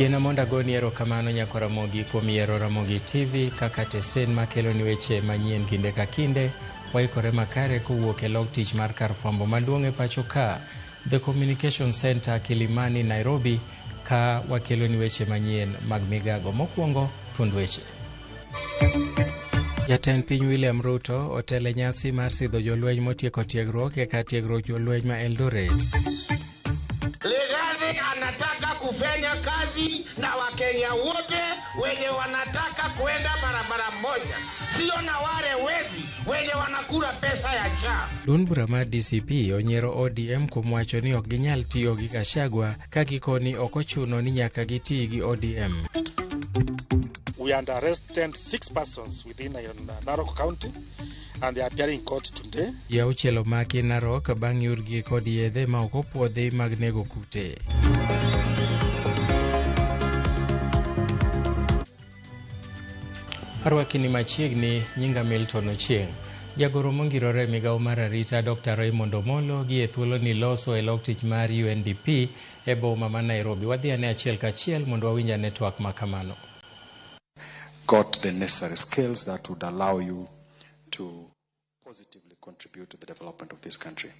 Yiena monda goni erokamano nyako Ramogi kuom yiero Ramogi TV kaka tesen makelo ni weche manyien kinde ka kinde. Waikore makare kowuok e log tich mar kar fwambo maduong' e pacho ka, The Communication Center, Kilimani, Nairobi, ka wakelo ni weche manyien mag migago. Mokwongo, tund weche. Jatend piny William Ruto otele nyasi mar sidho jolweny motieko tiegruok e kar tiegruok jolweny ma Eldoret. Legazi anataka kufanya kazi na Wakenya wote wenye wanataka kwenda barabara moja, sio na wale wezi wenye wanakula pesa ya cha. Duond bura mar DCP onyiero ODM kuom wacho ni ok ginyal tiyo gi Gachagua ka gikoni ok ochuno ni nyaka giti gi ODM. We arrested 6 persons within Narok County and they are appearing in court today. Ya uchielo maki Narok bang' yurgi kod yedhe ma ok opuodhi mag nego kute. Arwakini machiegni nyinga Milton Ochieng. Jagoro mongirore migawo mar arita Dr. Raymond Omolo gi e thuolo ni loso e log tich mar UNDP e boma ma Nairobi. Wadhi ane achiel kachiel mondo wawinja network makamano. Got the necessary skills that would allow you to positively contribute to the development of this country.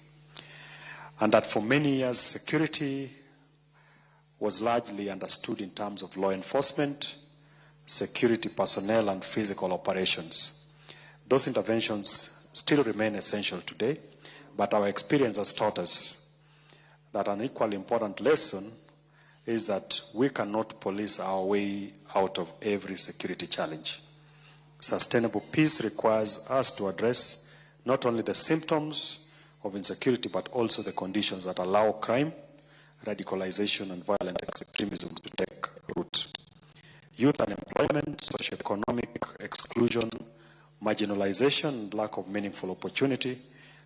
And that for many years, security was largely understood in terms of law enforcement, security personnel, and physical operations. Those interventions still remain essential today, but our experience has taught us that an equally important lesson is that we cannot police our way out of every security challenge. Sustainable peace requires us to address not only the symptoms of insecurity, but also the conditions that allow crime, radicalization, and violent extremism to take root. Youth unemployment, socioeconomic exclusion, marginalization, and lack of meaningful opportunity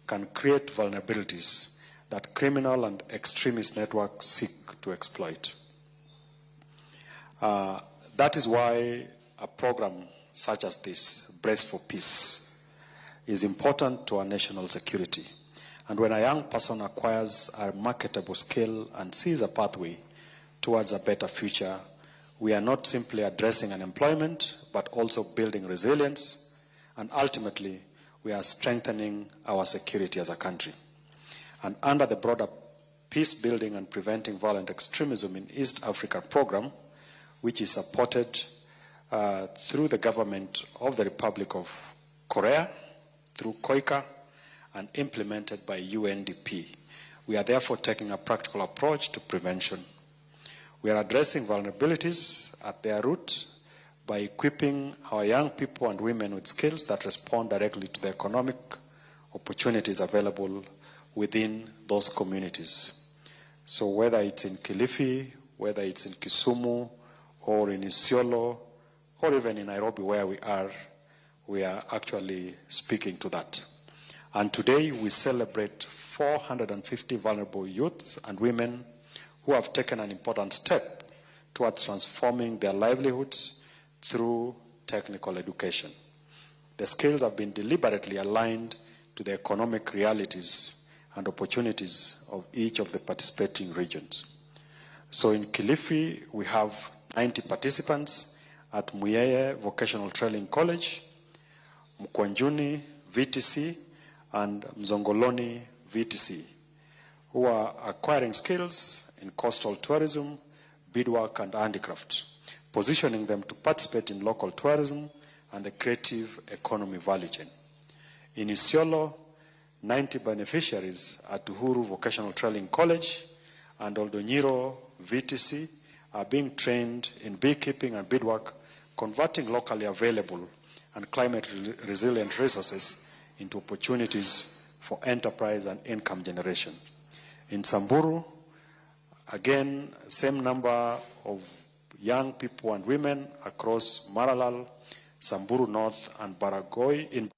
can create vulnerabilities that criminal and extremist networks seek to exploit. That is why a program such as this, Brace for Peace, is important to our national security. And when a young person acquires a marketable skill and sees a pathway towards a better future, we are not simply addressing unemployment, but also building resilience, and ultimately, we are strengthening our security as a country. And under the broader Peace Building and Preventing Violent Extremism in East Africa program, which is supported through the government of the Republic of Korea, through COICA, and implemented by UNDP. We are therefore taking a practical approach to prevention. We are addressing vulnerabilities at their root by equipping our young people and women with skills that respond directly to the economic opportunities available within those communities. So whether it's in Kilifi, whether it's in Kisumu, or in Isiolo, or even in Nairobi where we are actually speaking to that. And today we celebrate 450 vulnerable youths and women who have taken an important step towards transforming their livelihoods through technical education. The skills have been deliberately aligned to the economic realities and opportunities of each of the participating regions. So in Kilifi, we have 90 participants at Muyeye Vocational Training College, Mkwanjuni VTC, and Mzongoloni VTC, who are acquiring skills in coastal tourism, beadwork, and handicraft, positioning them to participate in local tourism and the creative economy value chain. In Isiolo, 90 beneficiaries at Uhuru Vocational Training College and Oldonyiro VTC are being trained in beekeeping and beadwork, converting locally available and climate-resilient resources into opportunities for enterprise and income generation. In Samburu, again, same number of young people and women across Maralal, Samburu North, and Baragoi in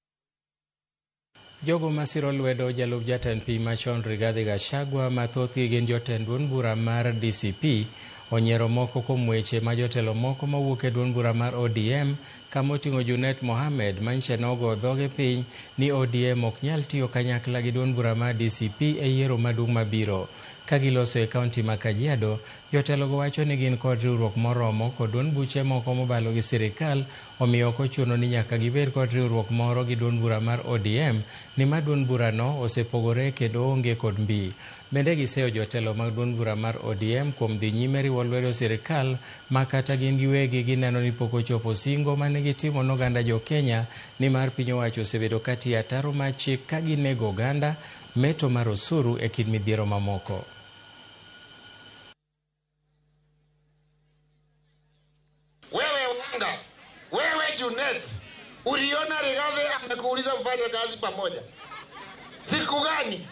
Jogo masiro lwedo jalup jatend piny machon Rigathi Gachagua mathothgi gin jotend duond bura mar DCP onyiero moko kuom weche ma jotelo moko mawuok e duond bura mar ODM kamoting'o Junet Mohamed manyiche nogo dhoge piny ni ODM ok nyal tiyo kanyakla gi duond bura mar DCP e yiero maduong' mabiro. Kagiloso e kaunti ma Kajiado, jotelogo wacho ni gin kod riwruok moromo kod duond buche moko mobalo gi sirikal, omiyo ok ochuno ni nyaka gibed kod riwruok moro gi duond bura mar ODM, ni ma duond burano osepogore kendo onge kod mbi. Bende giseyo jotelo mag duond bura mar ODM kuom dhi nyime riwo lwedo sirikal ma kata gin giwegi gineno ni pok ochopo singo mane gitimo n'oganda jo Kenya, ni mar piny owacho osebedo ka tiyo ataro mar chik ka ginego oganda, meto mar osuru e kind midhiero mamoko. Wewe Wanga, wewe Junet, uliona Rigathi amekuuliza mfanye kazi pamoja siku gani?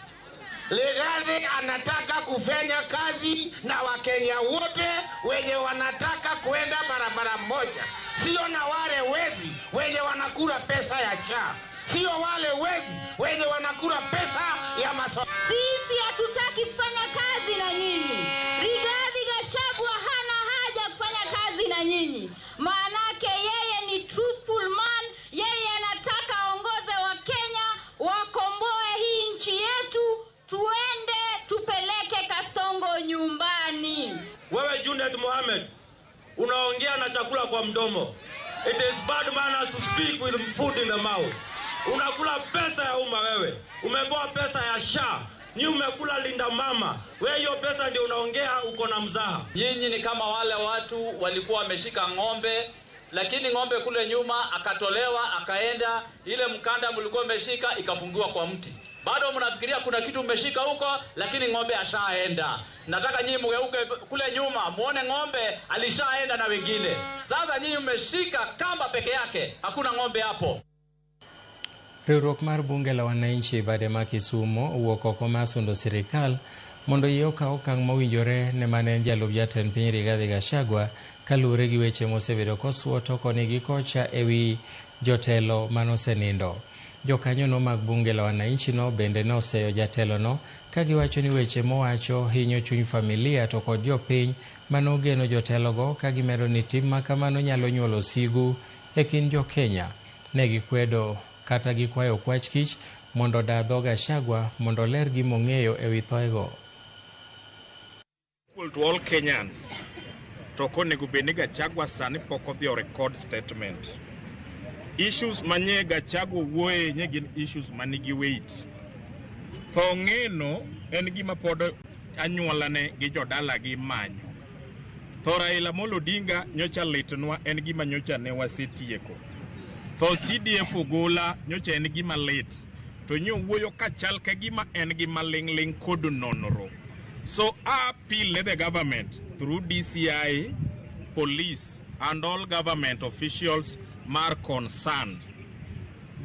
Rigathi anataka kufanya kazi na Wakenya wote wenye wanataka kwenda barabara moja, sio na wale wezi wenye wanakula pesa ya SHA, sio wale wezi wenye wanakula pesa ya masomo. Sisi hatutaki kufanya kazi na nyinyi. Rigathi Gachagua hana haja kufanya kazi na nyinyi, maanake yeye ni truthful man. Yeye anataka aongoze Wakenya, wakomboe hii nchi yetu, tuende tupeleke Kasongo nyumbani. Wewe Junet Mohamed, unaongea na chakula kwa mdomo. It is bad manners to speak with food in the mouth. Unakula pesa ya umma wewe. Umegoa pesa ya SHA. Ni umekula linda mama. Wewe hiyo pesa ndio unaongea uko na mzaha. Nyinyi ni kama wale watu walikuwa wameshika ng'ombe, lakini ng'ombe kule nyuma akatolewa akaenda, ile mkanda mlikuwa mmeshika ikafungiwa kwa mti. Bado mnafikiria kuna kitu mmeshika huko, lakini ng'ombe ashaenda. Nataka nyinyi mgeuke kule nyuma, muone ng'ombe alishaenda na wengine. Sasa nyinyi mmeshika kamba peke yake, hakuna ng'ombe hapo. Riwruok mar bunge la wananchi bade ma Kisumo owuok oko mar sundo sirikal mondo okaw okang' mowinjore ne mane jalup jatend piny Rigathi Gachagua kaluwore gi weche mosebedo kosuo to koni gi kocha ewi jotelo manosenindo. Jokanyono mag bunge la wananchi no bende noseyo jatelo no ka giwacho ni weche mowacho hinyo chuny familia to kod jopiny manogeno jotelogo ka gimedo ni tim makamano nyalo nyuolo sigu e kind jo Kenya. Ne gikwedo kata gikwayo kwach kich mondo dadho Gachagua mondo ler gimong'eyo ewi thoego. To all Kenyans, to konego beni Gachagua sani pok odhi o record statement. Issues manye Gachagua wuoye nye gin issues manigi weight. Tho ng'eno en gima pod anyuolane gi jodala gi manyo. Tho Raila Amolo Odinga nyocha litnwa en gima nyocha ne wasetieko. Tho CDF Ogola nyocha en gima lit. To nyo wuoyo kachal ka gima en gima ling kod nonro. So I appeal to the government through DCI, police and all government officials mar concerned.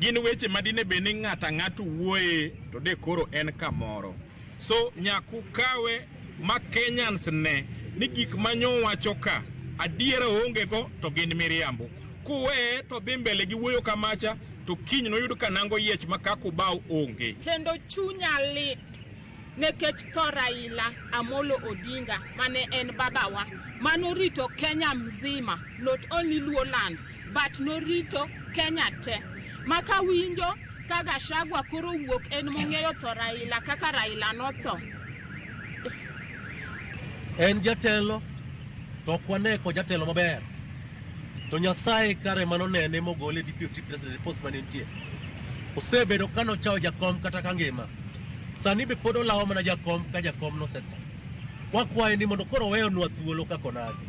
Gin weche madine beni ng'ata ng'atu wuoye to de koro en kamoro. So nyaku kawe ma Kenyans ne ni gik manyo wacho ka adiera onge go to gin miriambo. Kuwe to dhi mbele gi wuoyo kamacha to kiny no yudo kanango yiech makaku bau onge. Kendo chunya lit nekech tho Raila Amolo Odinga mane en babawa manorito Kenya mzima, not only Luoland but norito Kenya te. Maka winjo ka Gachagua koro wuok en mong'eyo tho Raila kaka Raila notho. En jatelo to kwaneko jatelo maber. To Nyasaye kare manonene mogole deputy president post manentie. Osebedo kano chao jakom kata kangima. Sani be podo lawo mana jakom ka jakom no setho. Wakwaye ni mondo koro weyo nwa thuolo kako nagi.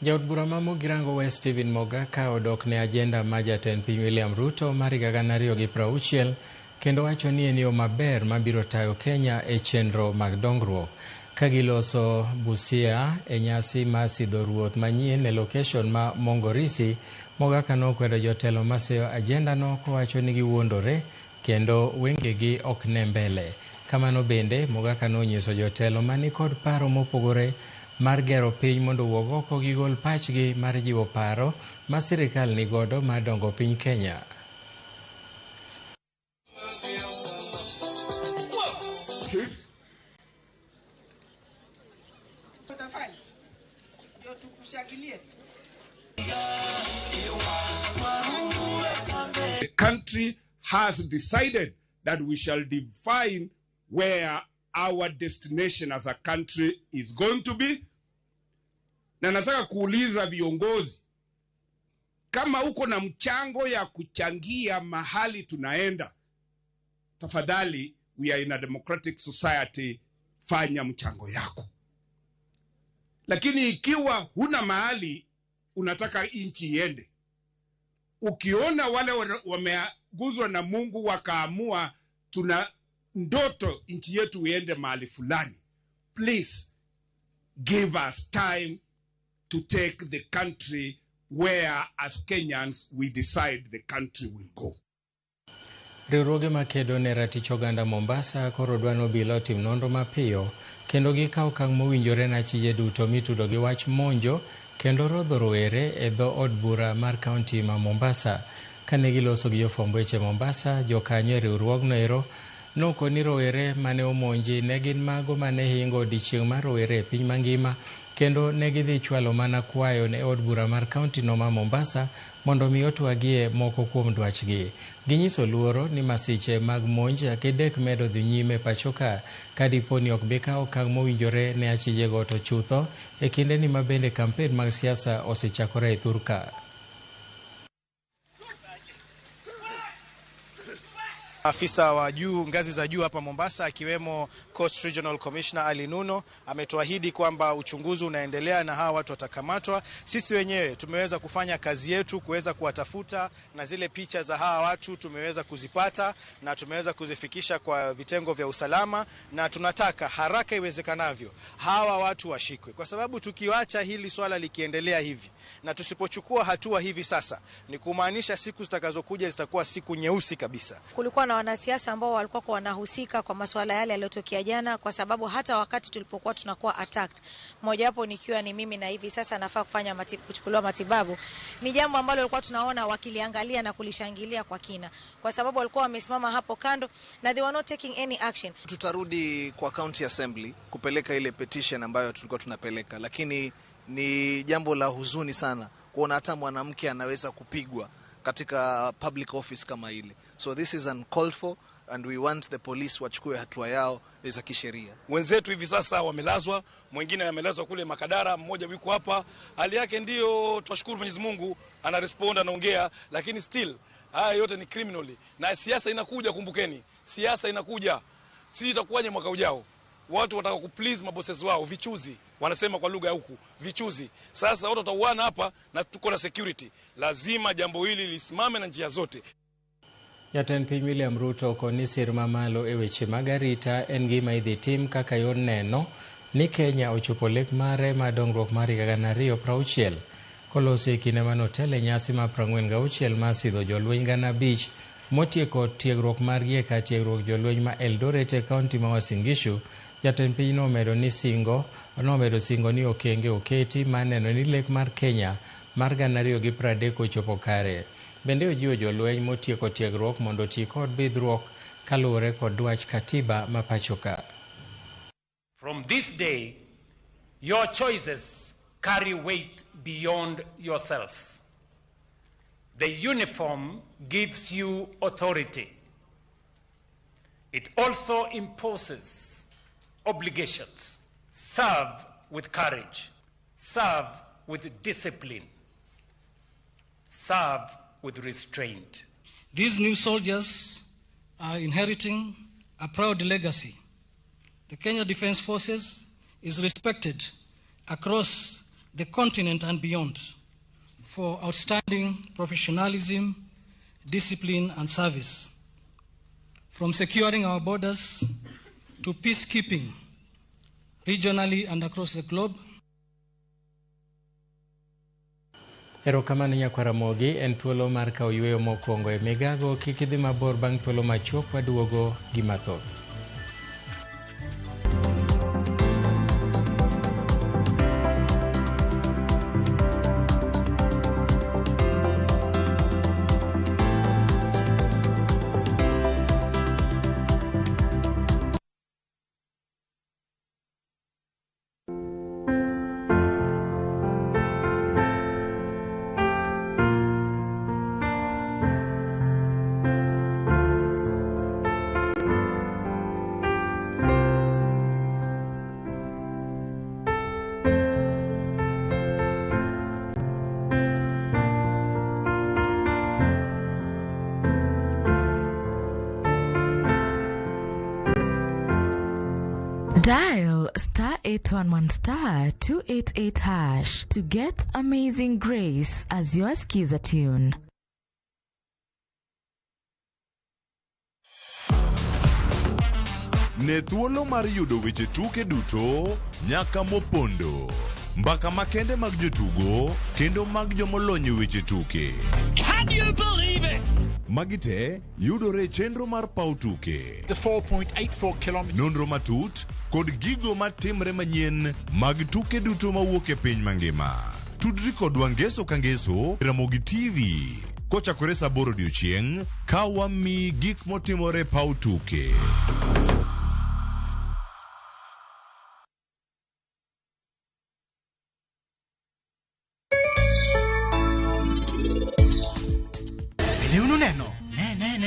Jaod bura ma Mugirango West Stephen Moga ka odok ne agenda ma jatend piny William Ruto mar 2060 kendo wacho ni en yo maber mabiro tayo Kenya e chenro mag dongruok. Kagiloso Busia e nyasi mar sidho ruoth manyien e location ma Mongorisi, Moga kano kwedo jotelo maseyo agenda no kowacho ni giwuondore kendo wengegi ok ne mbele. Kamano bende Moga kano nyiso jotelo mani kod paro mopogore mar gero piny mondo wuog oko gigol pachgi mar jiwo paro ma sirikal ni godo mar dongo piny Kenya. The country has decided that we shall define where our destination as a country is going to be. Na nataka kuuliza viongozi, kama uko na mchango ya kuchangia mahali tunaenda, tafadhali, we are in a democratic society, fanya mchango yako. Lakini ikiwa huna mahali unataka inchi iende, ukiona wale wameguzwa na Mungu wakaamua tuna ndoto inchi yetu iende mahali fulani, please give us time to take the country where as Kenyans we decide the country will go. Riwruoge makedo ne ratich oganda Mombasa koro dwano bilo tim nonro mapiyo kendo gikaw okang' mowinjore na chije duto mitudo gi wach monjo kendo rodho rowere e dho od bura mar kaunti ma Mombasa. Kane giloso gi jofwamb weche Mombasa, jokanyo e riwruogno ero nokoni rowere mane omonji ne gin mago mane hingo odiechieng' mar rowere e piny mangima, kendo ne gidhi chwalo mana kwayo ne od bura mar kaunti no ma Mombasa mondo mi otwagie moko kuom dwachgi. Ginyiso luoro ni masiche mag monj akidek medo dhi nyime pachoka kadipo ni ok bi kawo okang' mowinjore ne achijego to chutho e kinde ni mabende kampen mag siasa osechakore e thurka. Afisa wa juu, ngazi za juu hapa Mombasa, akiwemo Coast Regional Commissioner Ali Nuno, ametuahidi kwamba uchunguzi unaendelea na hawa watu watakamatwa. Sisi wenyewe tumeweza kufanya kazi yetu kuweza kuwatafuta, na zile picha za hawa watu tumeweza kuzipata na tumeweza kuzifikisha kwa vitengo vya usalama, na tunataka haraka iwezekanavyo hawa watu washikwe, kwa sababu tukiwacha hili swala likiendelea hivi na tusipochukua hatua hivi sasa, ni kumaanisha siku zitakazokuja zitakuwa siku nyeusi kabisa. Kulikuwa na wanasiasa ambao walikuwa wanahusika kwa masuala yale yaliyotokea jana, kwa sababu hata wakati tulipokuwa tunakuwa attacked, mmoja wapo nikiwa ni mimi na hivi sasa nafaa kufanya kuchukuliwa matibabu, ni jambo ambalo walikuwa tunaona wakiliangalia na kulishangilia kwa kina, kwa sababu walikuwa wamesimama hapo kando na they were not taking any action. Tutarudi kwa county assembly kupeleka ile petition ambayo tulikuwa tunapeleka, lakini ni jambo la huzuni sana kuona hata mwanamke anaweza kupigwa katika public office kama ile. So this is uncalled for and we want the police wachukue hatua yao za kisheria. Wenzetu hivi sasa wamelazwa, mwingine amelazwa kule Makadara, mmoja yuko hapa. Hali yake ndio tunashukuru Mwenyezi Mungu ana respond, anaongea, lakini still haya yote ni criminally. Na siasa inakuja, kumbukeni, siasa inakuja. Sisi itakuwaje mwaka ujao? Watu wataka kuplease mabosses wao, vichuzi. Wanasema kwa lugha ya huku, vichuzi. Sasa watu watauana hapa na tuko na security. Lazima jambo hili lisimame na njia zote. Jatend piny William Ruto koni sir mamalo e weche mag arita en gima idhi tim kaka yor neno ni Kenya ochopo lek mare ma dongruok mar 2060 koloso e kinde manotele nyasi ma 46 ma sidho jolweny 5,000 motieko tiegruok margi e kar tiegruok jolweny ma Eldoret e kaunti ma Uasin Gishu. Jatend piny nomedo singo ni okenge oketi maneno ni lek mar Kenya mar 2030 ochopo kare. Bende ojiwo jolweny motieko tiegruok mondo oti kod bidhruok kaluwore kod dwach katiba ma pachoka. From this day, your choices carry weight beyond yourselves. The uniform gives you authority. It also imposes obligations. Serve with courage. Serve with discipline. Serve with restraint. These new soldiers are inheriting a proud legacy. The Kenya Defence Forces is respected across the continent and beyond for outstanding professionalism, discipline and service. From securing our borders to peacekeeping regionally and across the globe. Erokamano Nyakwaramogi, en thuolo mar kawo yweyo mokwongo e migago. Kik idhi mabor bang' thuolo machuok waduogo gi mathoth. 0811 star 288 hash to get Amazing Grace as your skiza tune. Ne thuolo mar yudo weche tuke duto nyaka mopondo. Mbaka makende mag jotugo kendo mag jomolony weche tuke. Can you believe it? Magite yudore chenro mar pau tuke. The 4.84 kilometers. Nonro matut kod gigo matimre manyien mag tuke duto mawuok e piny mangima. Tudri kodwa ngeso ka ngeso Ramogi TV. Kochakore saa 8 odiechieng' ka wami gik motimore pau tuke.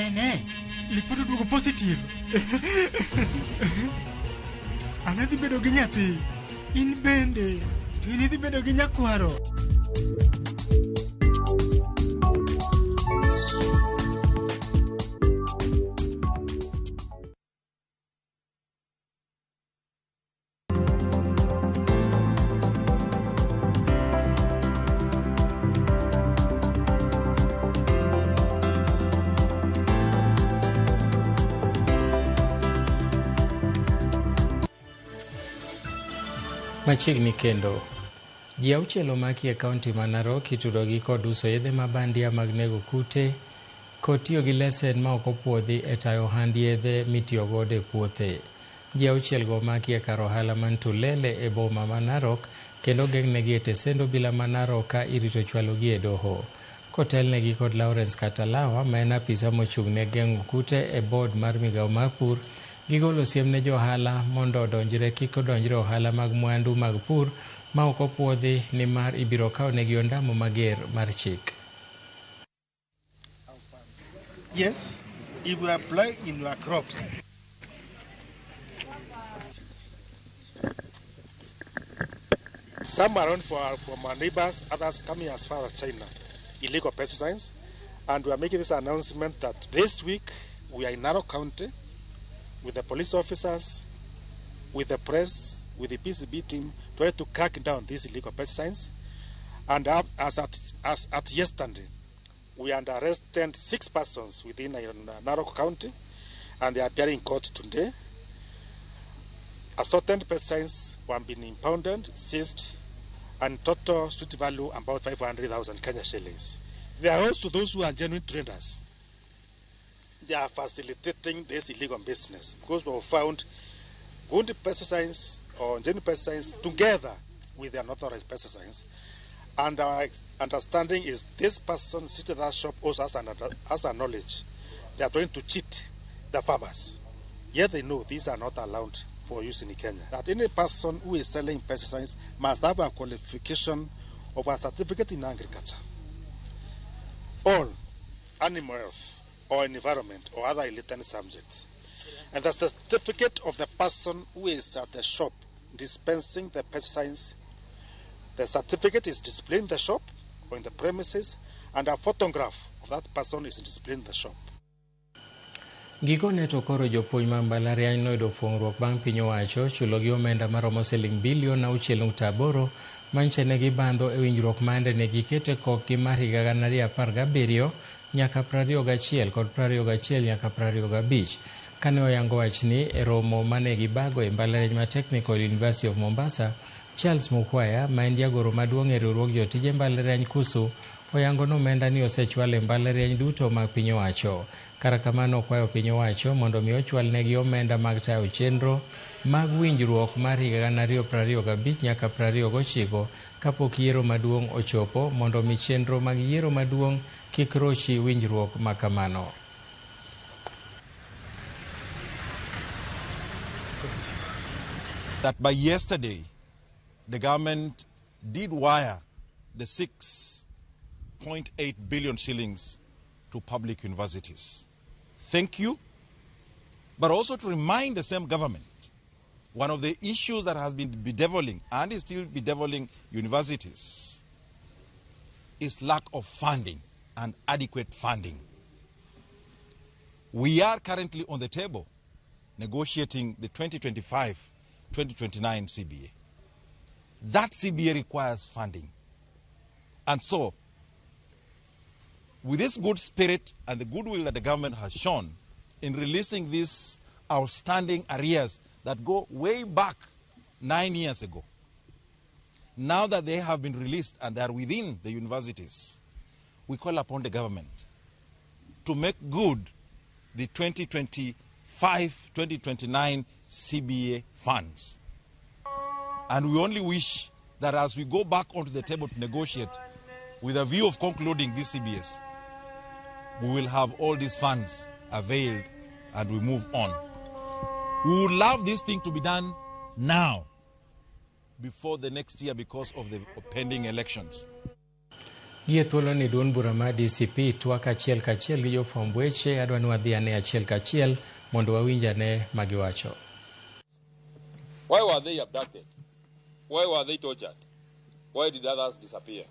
Ne. Lipot duogo positive. Anadhi bedo gi nyathi. In bende. To in idhi bedo gi nyakwaro. Machiegni kendo ji auchiel omaki e kaunti ma Narok itudogi kod uso yedhe mabandia mag nego kute kod tiyo gi lesen ma ok opuodhi e tayo ohand yedhe mitiyo godo e puothe. Ji auchiel go omaki e kar ohala man Tulele e boma ma Narok kendo geng'negi e tesend obila ma Narok ka irito chwalogi e doho. Kotelnegi kod Lawrence Katalawa ma en apisa mochung' ne geng'o kute e board mar migao mar pur. Gigolo siem ne jo ohala mondo odonjre kik odonjre ohala mag mwandu mag pur ma ok opuodhi ni mar ibiro kawnegi ondamo mager mar chik. Yes, if we apply in our crops. Some are on from our neighbors, others coming as far as China, illegal pesticides. And we are making this announcement that this week we are in Narok County with the police officers, with the press, with the PCB team, try to crack down these illegal pesticides. And as at yesterday, we arrested 6 persons within Narok County, and they are appearing in court today. Assorted pesticides were being impounded, seized, and total street value about 500,000 Kenya shillings. There are also those who are genuine traders. They are facilitating this illegal business because we have found good pesticides or genuine pesticides together with the unauthorized pesticides. And our understanding is this person sitting at that shop also has a knowledge. They are trying to cheat the farmers. Yet they know these are not allowed for use in Kenya. That any person who is selling pesticides must have a qualification of a certificate in agriculture, or animal health, or environment, or other related subjects. And the certificate of the person who is at the shop dispensing the pesticides, the certificate is displayed in the shop or in the premises, and a photograph of that person is displayed in the shop. Gikone to koro jopuonj ma mbalariany noyudo fuong'ruok bang' piny owacho chulogi omenda maromo siling bilion 6.8 manyiso ne gibandho e winjruok mande ne gikete kokgi mar higa 2017 nyaka 21 kod 21 nyaka 25 kane oyango wachni e romo mane gibago e mbalariany ma Technical University of Mombasa. Charles Mukwaya ma en jagoro maduong' e riwruok jotije mbalariany KUSU oyango ni omenda ni osechwal e mbalariany duto mag piny owacho. Kara kamano okwayo piny owacho mondo mi ochwal negi omenda mag tayo chenro mag winjruok mar higa 2025 nyaka 29 kapok yiero maduong' ochopo mondo mi chenro mag yiero maduong' kik rochi winjruok ma kamano. That by yesterday the government did wire the 6.8 billion shillings to public universities. Thank you. But also to remind the same government, one of the issues that has been bedeviling and is still bedeviling universities is lack of funding and adequate funding. We are currently on the table negotiating the 2025-2029 CBA. That CBA requires funding. And so, with this good spirit and the goodwill that the government has shown in releasing these outstanding arrears that go way back 9 years ago, now that they have been released and they are within the universities, we call upon the government to make good the 2025-2029 CBA funds. And we only wish that as we go back onto the table to negotiate with a view of concluding these CBAs, we will have all these funds availed and we move on. We would love this thing to be done now, before the next year, because of the pending elections. Gie thuolo ni duond bura ma DCP twak achiel kachiel gi jofwamb weche adwa ni wadhi ane achiel kachiel mondo wawinj ane magiwacho. Why were they abducted? Why were they tortured? Why did others disappear?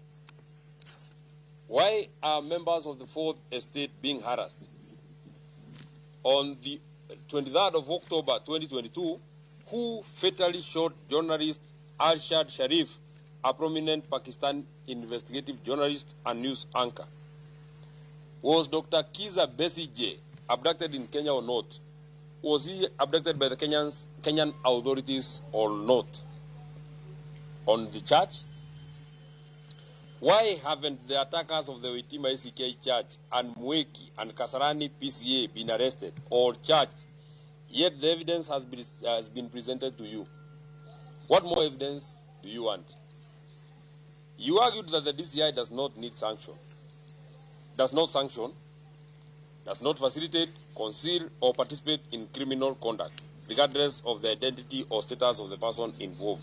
Why are members of the Fourth Estate being harassed? On the 23rd of October 2022, who fatally shot journalist Arshad Sharif, a prominent Pakistan investigative journalist and news anchor? Was Dr. Kiza Besigye abducted in Kenya or not? Was he abducted by the Kenyan authorities or not? On the church? Why haven't the attackers of the Waitima ACK Church and Mweki and Kasarani PCA been arrested or charged? Yet the evidence has been presented to you. What more evidence do you want? You argued that the DCI does not need sanction, does not sanction, does not facilitate, conceal, or participate in criminal conduct, regardless of the identity or status of the person involved.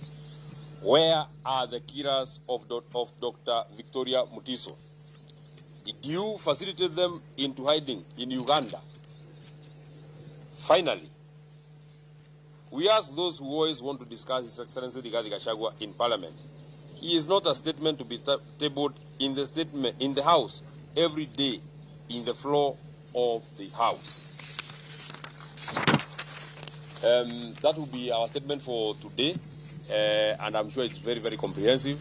Where are the killers of Dr. Victoria Mutiso? Did you facilitate them into hiding in Uganda? Finally, we ask those who always want to discuss His Excellency Rigathi Gachagua in Parliament. He is not a statement to be tabled in the House every day in the floor of the House. That will be our statement for today. And I'm sure it's very, very comprehensive.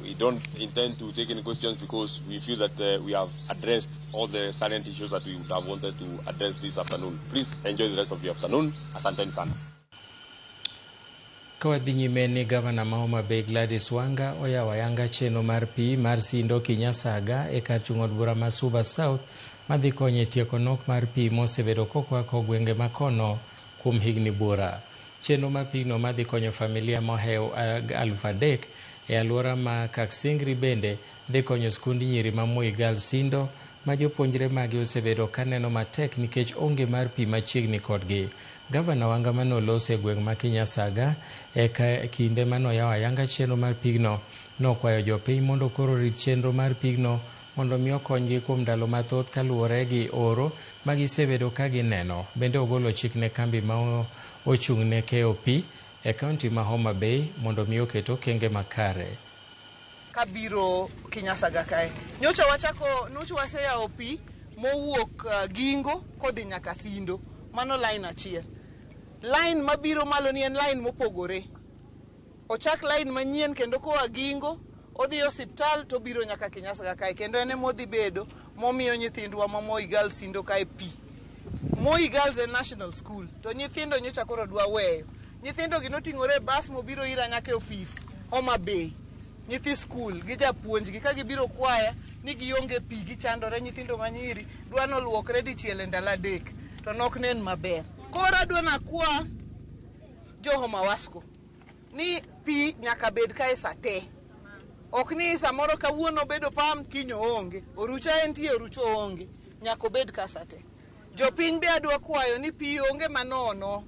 We don't intend to take any questions because we feel that we have addressed all the salient issues that we would have wanted to address this afternoon. Please enjoy the rest of your afternoon. Asanteni sana. Kawadhi nyime ni Gavana ma Homa Bay Gladys Wanga oyawo ayanga chenro mar pi mar Sindo Kinyasaga e kar chung' od bura ma Suba South madhi konyo e tieko nok mar pi mosebedo kokwako gwenge makono kuom higni bura. Chenro mar pigno madhi konyo familia mohew 3,000 e alwora ma Kaksingri bende dhi konyo skundi nyiri ma Moi Girls Sindo ma jopuonjre magi osebedo kaneno matek nikech onge mar pi machiegni kodgi. Gavana Wanga manoloso e gweng' ma Kinyasaga e kinde manoyawo ayanga chenro mar pigno nokwayo jopiny mondo koro rit chenro mar pigno mondo mi okonygi kuom ndalo mathoth kaluwore gi oro magisebedo ka gineno. Bende ogolo chik ne kambi ma ochung' ne keyo pi e kaunti ma Homa Bay mondo mi oket okenge makare. Kabiro Kinyasaga kae. Nyocha waseyawo pi mowuok Gingo kodhi nyaka Sindo. Mano line achiel. Line mabiro malo ni en line mopogore. Ochak line manyien kendo koa Gingo, odhi osiptal to biro nyaka Kinyasaga kae kendo ene modhi bedo momiyo nyithindwa ma Moi Girls Sindo kae pi. Moi Girls e national school to nyithindo nyocha koro dwa weyo. Nyithindo gi noting'ore bus mobiro ira nyaka e office Homa Bay. Nyithi school gi japuonj gi ka gibiro kwaya ni gionge pi gichandore nyithindo manyiri dwa noluokre dichiel e ndalo 3 to nok nen maber. Koro adwa nakwa jo Homa Wasco ni pi nyaka bed kae saa te. Ok ni samoro kawuono bedo pam kinyo onge, orucha entie orucho onge, nyaka bed ka saa te. Jopiny be adwa kwayo ni pi onge manono.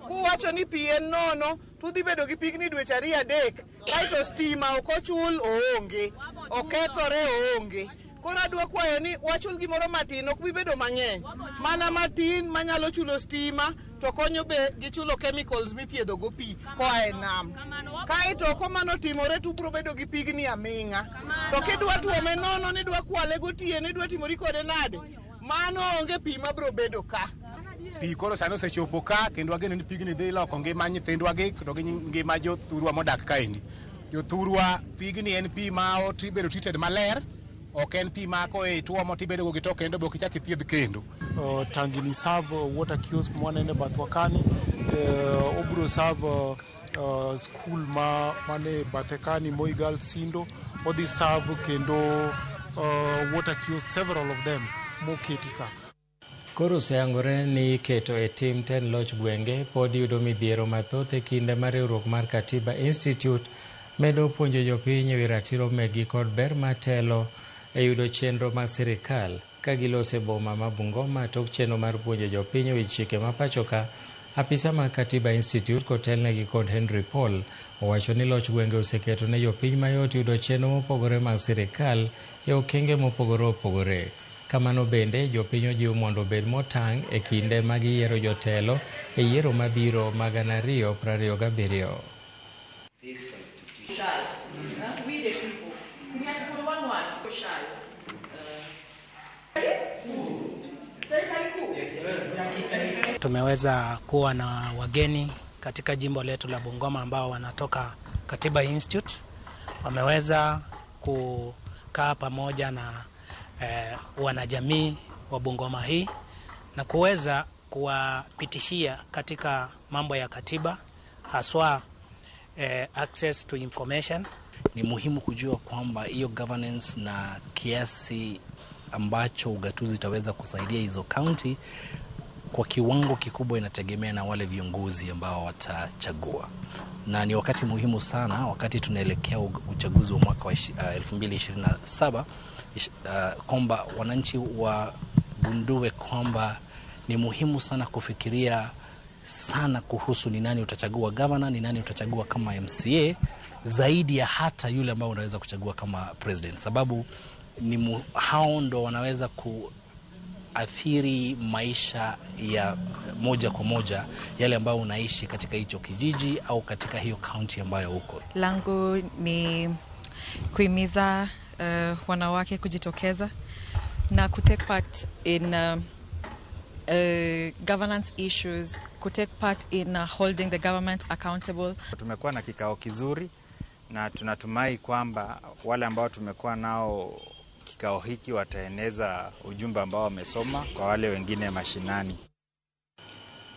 Kuwacho ni pi en nono, tudhi bedo gi pigni dweche 2-3, kaito stima ok ochul onge, okethore onge. Koro adwa kwayo ni wachul gimoro matin, ok bibedo mang'eny. Mana matin manyalo chulo stima to konyo be gichulo chemicals mithiedho go pi koa e nam. Kaito komano timore tu biro bedo gi pigni aming'a. To kidwa tuome nono ni dwa kwale gotieno, dwa timori kode nade, mano onge pi mabiro bedo ka. Pi koro sano osechopo ka kendo ageno ni pigni dhi loko ngima nyithindwa gi to gi ngima jothurwa modak kaendi. jothurwa pigni en pi ma otibedo treated maler, ok en pi ma ko e tuomo tibedo go gito kendo be kichak thiedh kendo. Tangini serve water kiosk mwanene Bathwakani, obro serve school mane Bathekani Moi Girls Sindo, odhi serve kendo water kiosk, several of them moketika. Koro seangore ni keto e tim ten loch gwenge pod yudo midhiero mathoth e kinde mar riwruok mar Katiba Institute medo puonjo jopiny ewi ratiro megi kod ber matelo e yudo chenro mag sirikal ka gilose boma ma Bungoma tok chenro mar puonjo jopiny ewi chike ma pachoka. Apisa mag Katiba Institute kotelnegi kod Henry Paul owacho ni loch gwenge oseketo ne jopiny mayot yudo chenro mopogore mag sirikal e okenge mopogore opogore. Kamano bende jopiny ojiw mondo obed motang' e kinde mag yiero jotelo e yiero mabiro mag 2027. Tumeweza kuwa na wageni katika jimbo letu la Bungoma ambao wanatoka Katiba Institute. Wameweza kukaa pamoja na wanajamii wa Bungoma hii na kuweza kuwapitishia katika mambo ya katiba, haswa access to information. Ni muhimu kujua kwamba hiyo governance na kiasi ambacho ugatuzi itaweza kusaidia hizo county kwa kiwango kikubwa inategemea na wale viongozi ambao watachagua. Na ni wakati muhimu sana wakati tunaelekea uchaguzi wa mwaka wa 2027 kwamba wananchi wagundue kwamba ni muhimu sana kufikiria sana kuhusu ni nani utachagua governor, ni nani utachagua kama MCA, zaidi ya hata yule ambao unaweza kuchagua kama president, sababu ni hao ndo wanaweza kuathiri maisha ya moja kwa moja yale ambao unaishi katika hicho kijiji au katika hiyo county ambayo uko. Langu ni kuhimiza wanawake kujitokeza na kutake part in governance issues, kutake part in holding the government accountable. Tumekuwa na kikao kizuri na tunatumai kwamba wale ambao tumekuwa nao kikao hiki wataeneza ujumbe ambao wamesoma kwa wale wengine mashinani.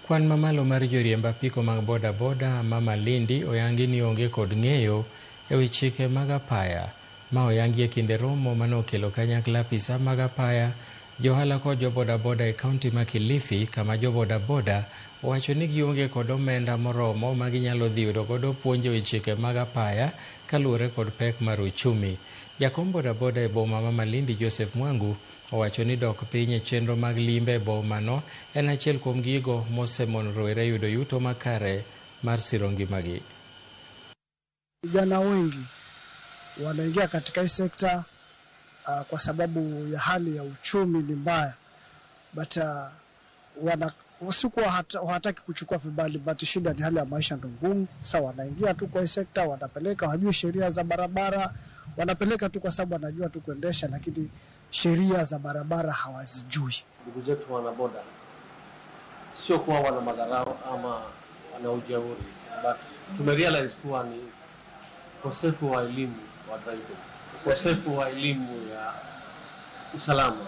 Kwan mamalo mar joriemb apiko mag boda boda Mama Lindi oyangi ni onge kod ng'eyo ewi chike mag apaya ma oyangi e kinde romo manokelo kanyakla apisa mag apaya, johala kod joboda boda e kaunti ma Kilifi, kama joboda boda owacho ni gionge kod omenda moromo ma ginyalo dhi yudo godo puonj ewi chike mag apaya kaluwore kod pek mar uchumi. Jakom boda boda e boma ma Malindi Joseph Mwangu owacho ni dok piny e chenro mag limbe e boma no en achiel kuom gigo mosemono rowere yudo yuto makare mar siro ngimagi. Vijana wengi wanaingia katika hii sekta kwa sababu ya hali ya uchumi ni mbaya, but usikuwa hataki kuchukua vibali, but shida ni hali ya maisha ndo ngumu. Sasa wanaingia tu kwa hii sekta, wanapeleka, hawajui sheria za barabara, wanapeleka tu kwa sababu wanajua tu kuendesha, lakini sheria za barabara hawazijui. Ndugu zetu wana boda sio kuwa wana madharau ama wana ujeuri, but tumerealize kuwa ni ukosefu wa elimu wa driving, ukosefu wa elimu ya usalama,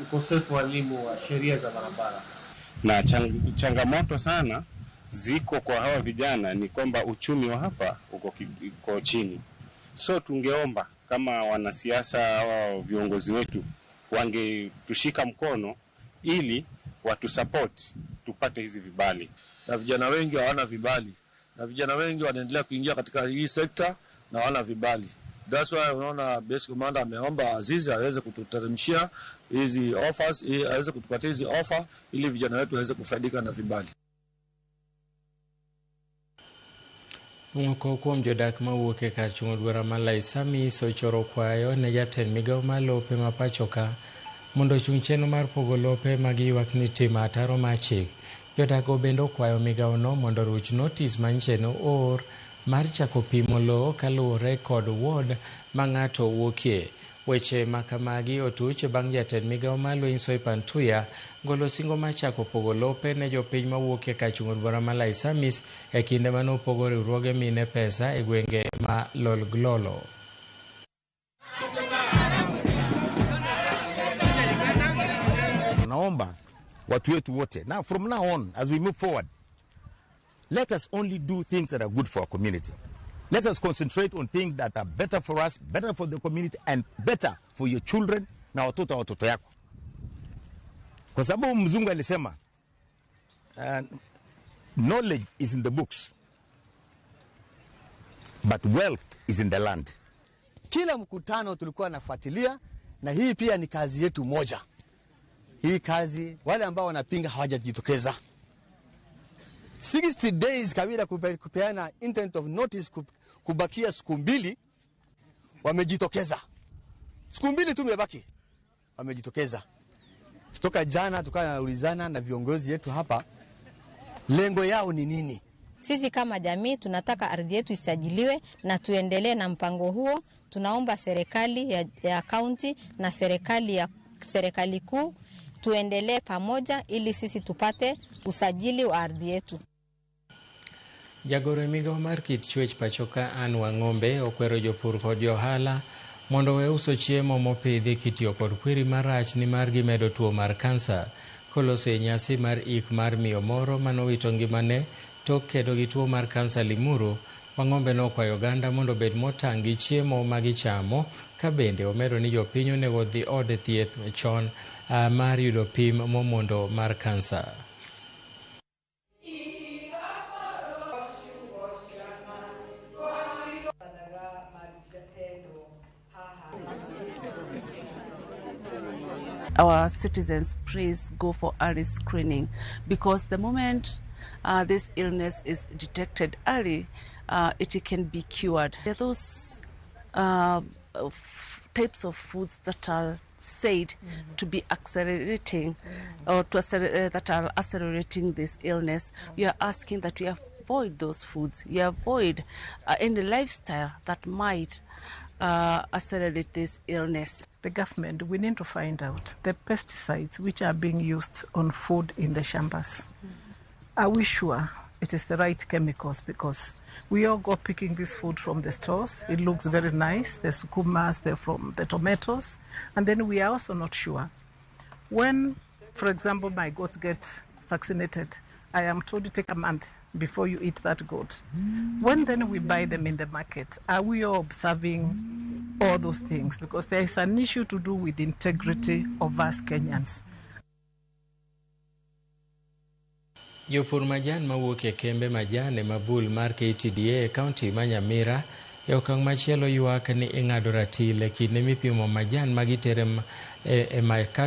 ukosefu wa elimu wa sheria za barabara. Na changamoto sana ziko kwa hawa vijana ni kwamba uchumi wa hapa uko chini. So tungeomba kama wanasiasa au viongozi wetu wangetushika mkono ili watu support tupate hizi vibali. Na vijana wengi hawana vibali, na vijana wengi wanaendelea kuingia katika hii sekta na hawana vibali. That's why unaona base commander ameomba Azizi aweze kututeremshia hizi offers, aweze kutupatia hizi offer ili vijana wetu waweze kufaidika na vibali. Moko kuom jodak mawuok e kar chungo dwara ma Laisami sochoro kwayo ne jatend migawo mar lope ma pachoka mondo chung chenro mar pogo lope ma giywak ni timo ataro mar chik. Jodak bende okwayo migawo no mondo ruch notis manyicheno or mar chako pimo lowo kaluwore kod ward ma ng'ato wuokie. Weche makamagi otuch bang' jatend migao malweny Soipan Tuya golo singo machako pogo lope ne jopiny mawuok e kachung'od bura ma Laisamis e kinde manopogo riwruoge mine pesa e gwenge ma Lolglolo. Naomba watu wetu wote, now from now on as we move forward, let us only do things that are good for our community. Let us concentrate on things that are better for us, better for the community, and better for your children na watoto yako. Kwa sababu mzungu alisema, knowledge is in the books, but wealth is in the land. Kila mkutano tulikuwa nafuatilia, na hii pia ni kazi yetu moja. Hii kazi wale ambao wanapinga hawajajitokeza. 60 days kabla kupeana intent of notice kubakia siku 2 wamejitokeza. Siku 2 tu imebaki. Wamejitokeza. Kutoka jana tukaulizana na viongozi yetu hapa, lengo yao ni nini? Sisi kama jamii tunataka ardhi yetu isajiliwe na tuendelee na mpango huo. Tunaomba serikali ya county na serikali kuu tuendelee pamoja ili sisi tupate usajili wa ardhi yetu. Jagoro migao mar kit chwech pachoka Anne Wang'ombe okwero jopur kod johala mondo we uso chiemo mopidhi kitiyo kod kwiri marach ni mar gimedo tuo mar kansa koloso e nyasi mar ik mar miyo moro manowito ngimane tok kedo gi tuo mar kansa Limuru. Wang'ombe nokwayo oganda mondo bed motang' gi chiemo magichamo, ka bende omedo ni jopiny onego dhi od thieth chon mar yudo pim momondo mar kansa. Our citizens, please go for early screening, because the moment this illness is detected early, it can be cured. There are those types of foods that are said to be accelerating or that are accelerating this illness. We are asking that we avoid those foods. We avoid any lifestyle that might accelerate this illness. The government, we need to find out the pesticides which are being used on food in the shambas. Are we sure it is the right chemicals? Because we all go picking this food from the stores. It looks very nice, the sukumas, from the tomatoes. And then we are also not sure. When, for example, my goats get vaccinated, I am told to take a month before you eat that goat. When then we buy them in the market, are we all observing all those things? Because there is an issue to do with the integrity of us Kenyans. Jopur majan mawuok e kembe majan e mabul mar KTDA e kaunti ma Nyamira e okang' machielo ywak ni ing'ado ratil e kinde mipimo majan magitero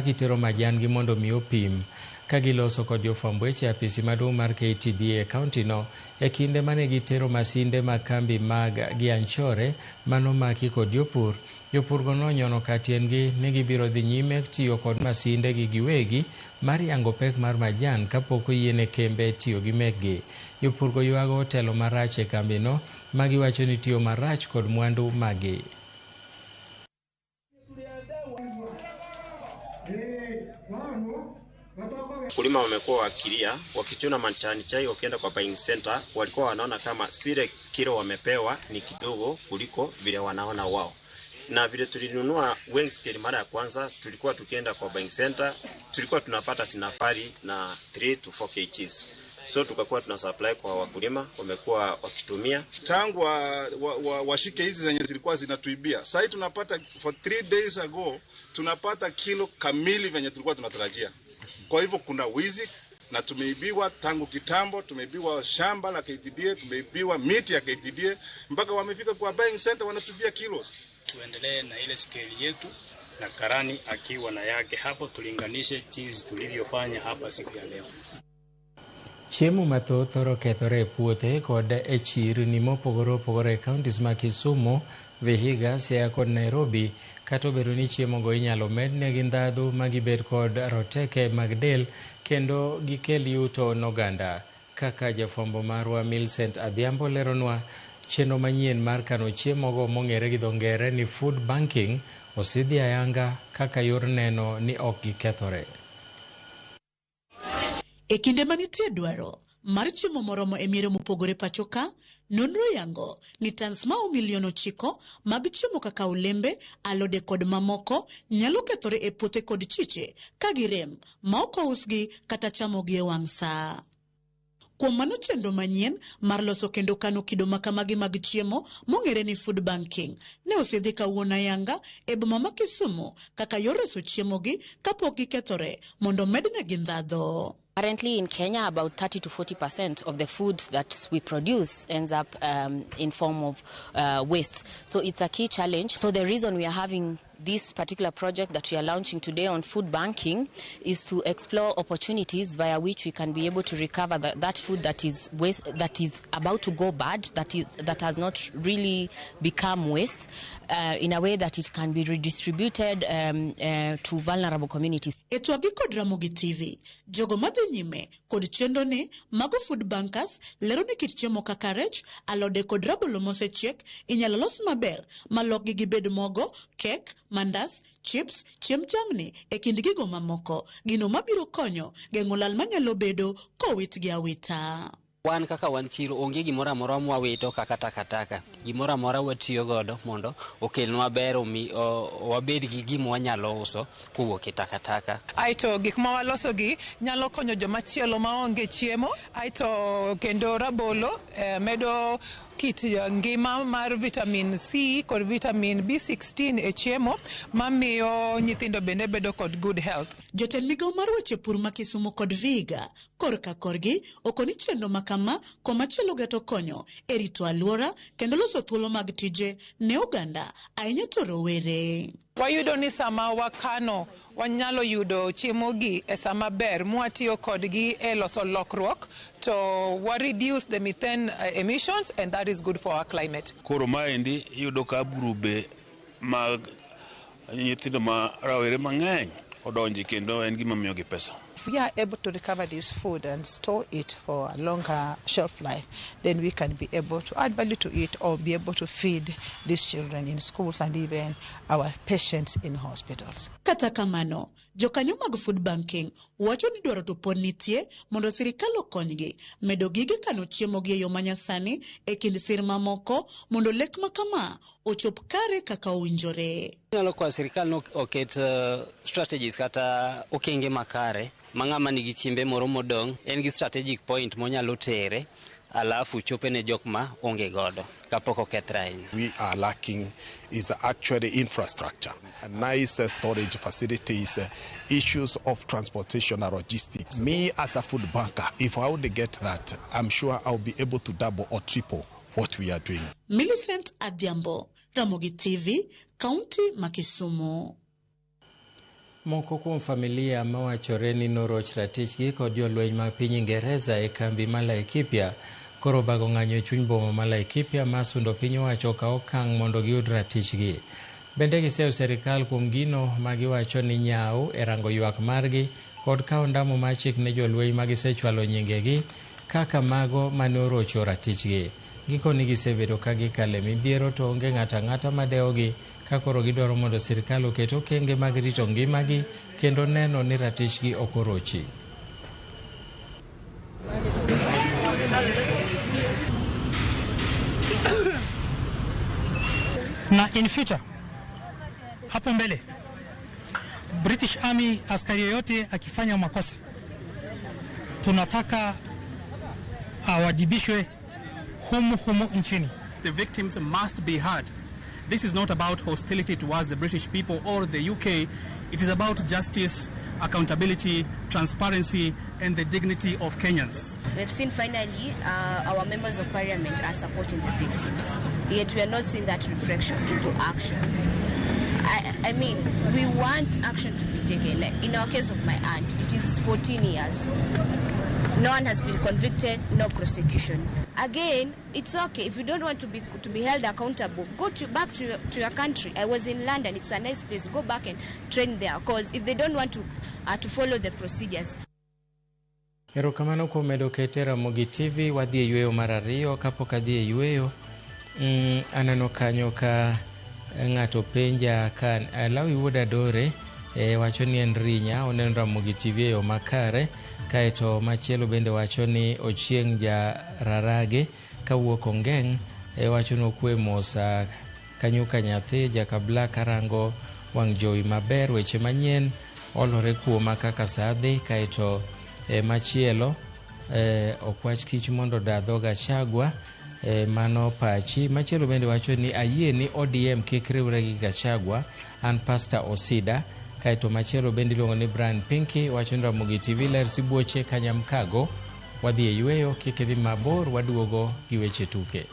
kitero majan gi mondo mi opim ka giloso kod jofwamb weche apisi maduong' mar KTDA e kaunti no e kinde mane gitero masinde mag kambi mag Gianchore manomaki kod jopur. Jopurgo nonyono ka tiendgi ni gibiro dhi nyime tiyo kod masinde gi giwegi mar yango pek mar majan kapok oyiene kembe tiyo gi mekgi. Jopurgo ywago telo marach e kambino ma giwacho ni tiyo marach kod mwandu magi. Wakulima wamekuwa wakilia wakichuna majani chai wakienda kwa buying center, walikuwa wanaona kama zile kilo wamepewa ni kidogo kuliko vile wanaona wao. Na vile tulinunua Wednesday mara ya kwanza, tulikuwa tukienda kwa buying center, tulikuwa tunapata sinafari na 3 to 4 kgs. So tukakuwa tuna supply kwa wakulima, wamekuwa wakitumia. Tangu washike hizi zenye zilikuwa zinatuibia. Sasa tunapata for 3 days ago, tunapata kilo kamili venye tulikuwa tunatarajia. Kwa hivyo kuna wizi na tumeibiwa tangu kitambo, tumeibiwa shamba la KTDA, tumeibiwa miti ya KTDA, mpaka wamefika kwa buying center wanatubia kilos. Tuendelee na ile scale yetu na karani akiwa na yake hapo, tulinganishe jinsi tulivyofanya hapa siku ya leo. Chiemo mathoth thoro kethore e puothe kod e chirni mopogore opogore e kauntis ma Kisumu, Vihiga, Siaya kod Nairobi, kata obedo ni chiemogo inyalo mednegi ndhadhu ma gibed kod roteke mag del kendo gikel yuto n'oganda. Kaka jafwambo marwa Millicent Adhiambo leronwa, chenro manyien mar kano chiemogo mong'ere gi dho ngere ni food banking osidhi ayanga kaka yor neno ni ok gikethore. E kinde manitie dwaro mar chiemo moromo e miere mopogore pachoka, nonro yango ni tans mao milion 9 mag chiemo kaka olembe, alode kod mamoko nyalo kethore e puothe kod chiche ka girem ma ok ousgi kata chamogi e wang' saa. Kuom mano chenro manyien mar loso kendo kano kido makamagi mag chiemo mong'ere ni food banking ne osedhi kawuono ayanga e boma ma Kisumu kaka yor reso chiemogi kapok gikethore mondo mednegi ndhadho. Currently in Kenya, about 30 to 40% of the food that we produce ends up in form of waste. So it's a key challenge. So the reason we are having this particular project that we are launching today on food banking is to explore opportunities via which we can be able to recover that food that is waste, that is about to go bad, that has not really become waste, in a way that it can be redistributed to vulnerable communities. Etwagi kod Ramogi TV, jogo madhi nyime kod chenro ni mago food bankers lero ni kit chiemo kaka rech, alode kod rabolo mosechiek inyalo los maber malok gi bed mogo, kek, mandas, chips, chiem jamni e kind gigo mamoko, gino mabiro konyo geng'o lal manyalo bedo kowit gi awita. Wan kaka wan chiro onge gimoro amora mwawito kaka takataka. Gimoro amora watiyo godo mondo okelnwa ber wabed gi gima wanyalo uso kowuok e takataka. Aito gik ma waloso gi nyalo konyo joma chielo maonge chiemo. Aito kendo rabolo medo kit ngima mar vitamin C kod vitamin B16 e chiemo mamiyo nyithindo bende bedo kod good health. Jotend migao mar weche pur ma Kisumu kod Vihiga korka korgi okoni chenro makama komachielo gato konyo e rito alwora kendo loso thuolo mag tije ne oganda ahinya to rowere. Wayudo ni sama wakano wanyalo yudo chiemo gi e sama ber mwatiyo kodgi e loso lokruok to wa reduce the methane emissions and that is good for our climate. Koro maendi yudo ka grube mag nyithindo ma rawere mang'eny odonji kendo en gima miyo gi pesa. If we are able to recover this food and store it for a longer shelf life, then we can be able to add value to it or be able to feed these children in schools and even our patients in hospitals. Kata kamano, jokanyo mag food banking wacho ni dwaro to pod nitie mondo sirikal okonygi medo gige kano chiemo gi e yo manyasani e kind sir mamoko mondo lek makama ochop kare kaka owinjore. Nyalo kwa sirikal no oket strategies kata okenge makare mang'ama nigi chiembe moro modong' en gi strategic point monyalo tere alafu chope ne jok ma onge godo kapok okethre ahinya. We are lacking is actually infrastructure, nice storage facilities, issues of transportation and logistics. Me as a food banker, if I would get that, I'm sure I'll be able to double or triple what we are doing. Millicent Adhiambo, Ramogi TV, County Kisumu. Moko kuom familia mawachore ni noroch ratichgi kod jolweny mag piny Ingereza e kambi ma Laikipia koro bago ng'anyo chuny boma ma Laikipia masundo piny owacho ka okang' mondo giyud ratichgi. Bende giseyo serikal kuom gino ma giwacho ni nyau e rango ywak margi kod kawo ndamo mar chik ne jolweny ma gisechwalo nyingegi kaka mago mane orocho ratichgi. Gikoni gisebedo ka gikale midhiero to onge ng'ata ng'ata madewogi ka koro gidwaro mondo sirikal oket okenge mag rito ngimagi kendo neno ni ratichgi ok orochi. Na in future hapo mbele British Army askari yoyote akifanya makosa tunataka awajibishwe humu nchini. The victims must be heard. This is not about hostility towards the British people or the UK. It is about justice, accountability, transparency, and the dignity of Kenyans. We've seen finally our members of parliament are supporting the victims. Yet we are not seeing that reflection into action. I mean, we want action to be taken. In our case of my aunt, it is 14 years. No one has been convicted, no prosecution. Again, it's okay. If you don't want to be held accountable, go back to your country. I was in London. It's a nice place. Go back and train there. Because if they don't want to follow the procedures. Erokamano kuom medo kete Ramogi TV wadhi e yweyo mar ariyo kapok adhi e yweyo. Aneno kanyo ka ng'ato penja kan Lawi Wuoda Dore wacho ni en rinya oneno Ramogi TV e yo makare. Kaeto machielo bende wacho ni Ochieng' Jararage kawuok Ongeng wacho ni okwe mosa Kanyuka nyathi Jakabla karango wang' jowi maber. Weche manyien olore kuoma kaka sadhi. Kaeto machielo okwach kich mondo dadho Gachagua mano pachi. Machielo bende wacho ni ayie ni ODM kik riwre gi Gachagua, an Pastor Osida. Kaeto machielo bende iluongo ni Brian Pinky wacho ni Ramogi TV ler sibuoche Kanyamkago. Wadhi e yueyo, kik idhi mabor, waduogo gi weche tuke.